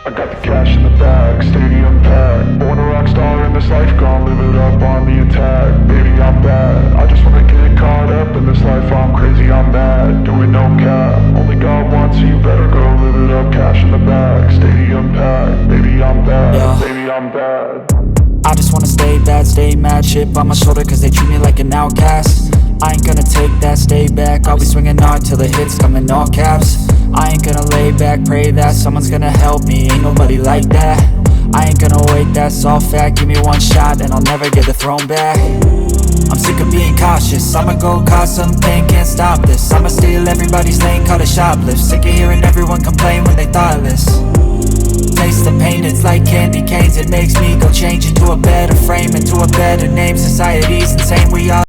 I got the cash in the bag, stadium packed. Born a rock star in this life, gon' live it up on the attack. Baby, I'm bad, I just wanna get caught up in this life. I'm crazy, I'm mad, doing no cap. Only God wants, so you better go live it up. Cash in the bag, stadium packed. Baby, I'm bad, Yeah. baby, I'm bad. I just wanna stay bad, stay mad. Chip on my shoulder cause they treat me like an outcast. I ain't gonna take that, stay back. I'll be swinging hard till the hits come in all caps. I ain't gonna lay back, pray that someone's gonna help me. Ain't nobody like that. I ain't gonna wait, that's all fact. Give me one shot and I'll never get the throne back. I'm sick of being cautious, I'ma go cause some pain, can't stop this. I'ma steal everybody's lane, call it shoplift. Sick of hearing everyone complain when they thoughtless. Taste the pain, it's like candy canes. It makes me go change into a better frame, into a better name. Society's insane, we all